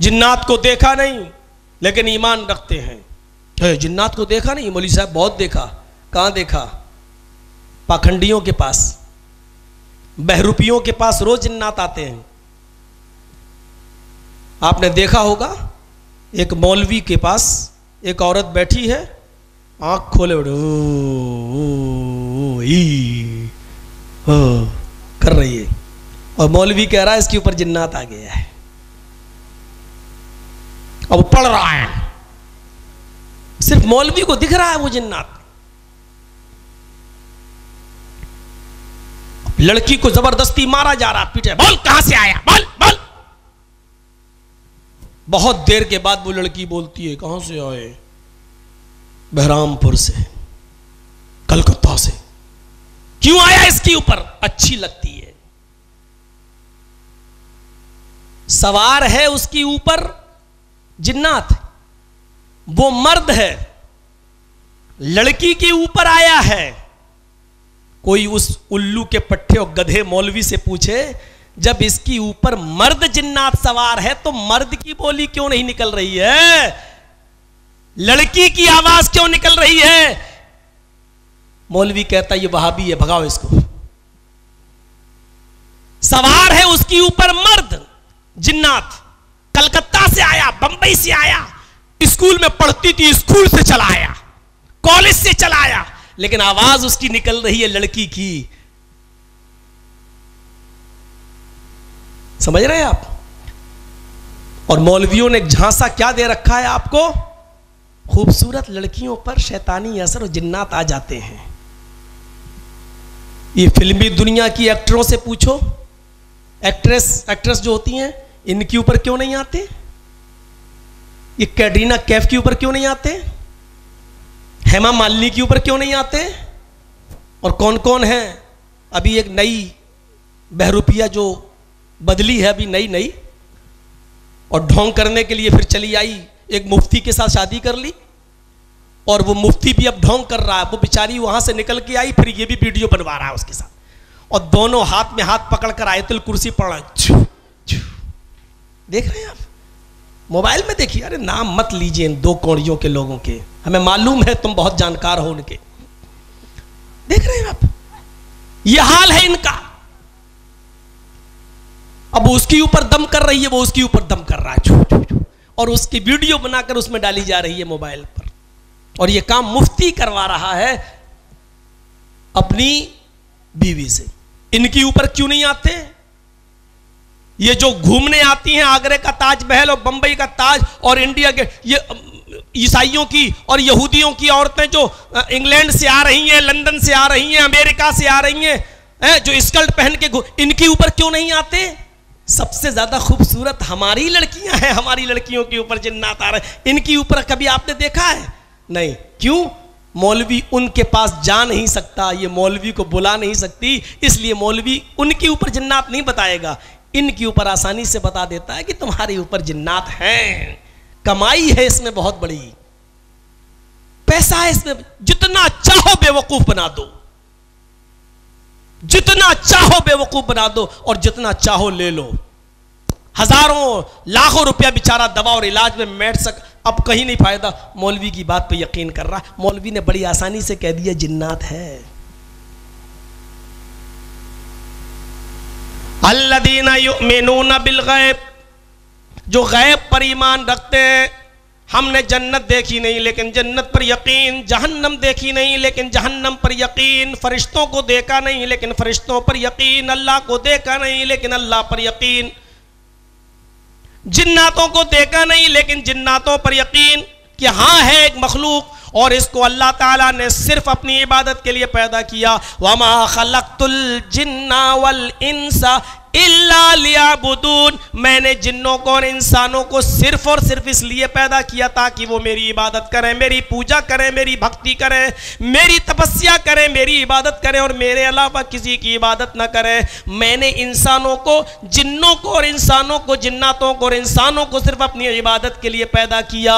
जिन्नात को देखा नहीं लेकिन ईमान रखते हैं। जिन्नात को देखा नहीं मौलवी साहब, बहुत देखा। कहाँ देखा? पाखंडियों के पास, बहरूपियों के पास रोज जिन्नात आते हैं। आपने देखा होगा एक मौलवी के पास एक औरत बैठी है, आंख खोले कर रही है और मौलवी कह रहा है इसके ऊपर जिन्नात आ गया है। अब पढ़ रहा है, सिर्फ मौलवी को दिख रहा है वो जिन्नात। लड़की को जबरदस्ती मारा जा रहा, पीटे, बोल कहां से आया, बोल बोल। बहुत देर के बाद वो लड़की बोलती है, कहां से आए? बहरामपुर से, कलकत्ता से। क्यों आया इसके ऊपर? अच्छी लगती है। सवार है उसके ऊपर जिन्नात, वो मर्द है, लड़की के ऊपर आया है। कोई उस उल्लू के पट्टे और गधे मौलवी से पूछे, जब इसकी ऊपर मर्द जिन्नात सवार है तो मर्द की बोली क्यों नहीं निकल रही है? लड़की की आवाज क्यों निकल रही है? मौलवी कहता ये वहाबी है, भगाओ इसको। सवार है उसके ऊपर मर्द जिन्नात, कलकत्ता से आया, बंबई से आया, स्कूल में पढ़ती थी, स्कूल से चला आया, कॉलेज से चला आया, लेकिन आवाज उसकी निकल रही है लड़की की। समझ रहे हैं आप? और मौलवियों ने झांसा क्या दे रखा है आपको? खूबसूरत लड़कियों पर शैतानी असर और जिन्नात आ जाते हैं। ये फिल्मी दुनिया की एक्टरों से पूछो, एक्ट्रेस जो होती हैं, इनके ऊपर क्यों नहीं आते? ये कैटरीना कैफ के ऊपर क्यों नहीं आते? हेमा मालिनी के ऊपर क्यों नहीं आते? और कौन कौन है? अभी एक नई बहरूपिया जो बदली है अभी नई, और ढोंग करने के लिए फिर चली आई, एक मुफ्ती के साथ शादी कर ली, और वो मुफ्ती भी अब ढोंग कर रहा है। वो बेचारी वहां से निकल के आई, फिर ये भी वीडियो बनवा रहा है उसके साथ, और दोनों हाथ में हाथ पकड़कर आयतुल कुर्सी पढ़ रहा है। देख रहे हैं आप? मोबाइल में देखिए। अरे नाम मत लीजिए इन दो कौड़ियों के लोगों के, हमें मालूम है तुम बहुत जानकार हो उनके। देख रहे हैं आप? यह हाल है इनका। अब उसके ऊपर दम कर रही है, वो उसके ऊपर दम कर रहा है, और उसकी वीडियो बनाकर उसमें डाली जा रही है मोबाइल पर। और यह काम मुफ्ती करवा रहा है अपनी बीवी से। इनके ऊपर क्यों नहीं आते? ये जो घूमने आती हैं आगरे का ताजमहल और बंबई का ताज और इंडिया के, ये ईसाइयों की और यहूदियों की औरतें जो इंग्लैंड से आ रही हैं, लंदन से आ रही हैं, अमेरिका से आ रही हैं, जो स्कर्ट पहन के, इनके ऊपर क्यों नहीं आते? सबसे ज्यादा खूबसूरत हमारी लड़कियां हैं, हमारी लड़कियों के ऊपर जिन्नात आ रहे हैं। इनके ऊपर कभी आपने देखा है? नहीं। क्यों? मौलवी उनके पास जा नहीं सकता, ये मौलवी को बुला नहीं सकती, इसलिए मौलवी उनके ऊपर जिन्नात नहीं बताएगा। इनके ऊपर आसानी से बता देता है कि तुम्हारे ऊपर जिन्नात हैं। कमाई है इसमें बहुत बड़ी, पैसा है इसमें, जितना चाहो बेवकूफ बना दो, जितना चाहो बेवकूफ बना दो, और जितना चाहो ले लो। हजारों लाखों रुपया बेचारा दवा और इलाज में बैठ सक, अब कहीं नहीं फायदा। मौलवी की बात पे यकीन कर रहा। मौलवी ने बड़ी आसानी से कह दिया जिन्नात है। अल्लदीना युमिनूना बिल गैब, जो गैब पर ईमान रखते हैं। हमने जन्नत देखी नहीं लेकिन जन्नत पर यकीन, जहन्नम देखी नहीं लेकिन जहन्नम पर यकीन, फरिश्तों को देखा नहीं लेकिन फरिश्तों पर यकीन, अल्लाह को देखा नहीं लेकिन अल्लाह पर यकीन, जिन्नातों को देखा नहीं लेकिन जिन्नातों पर यकीन कि हाँ है एक मखलूक और इसको अल्लाह ताला ने सिर्फ अपनी इबादत के लिए पैदा किया। वमा खलक़तुल जिन्ना वल इंसा इल्ला लियाबुदून, मैंने जिन्नों को और इंसानों को सिर्फ और सिर्फ इसलिए पैदा किया ताकि वो मेरी इबादत करें, मेरी पूजा करें, मेरी भक्ति करें, मेरी तपस्या करें, मेरी इबादत करें और मेरे अलावा किसी की इबादत न करें। मैंने इंसानों को, जिन्नों को और इंसानों को, जिन्नातों को और इंसानों को सिर्फ अपनी इबादत के लिए पैदा किया।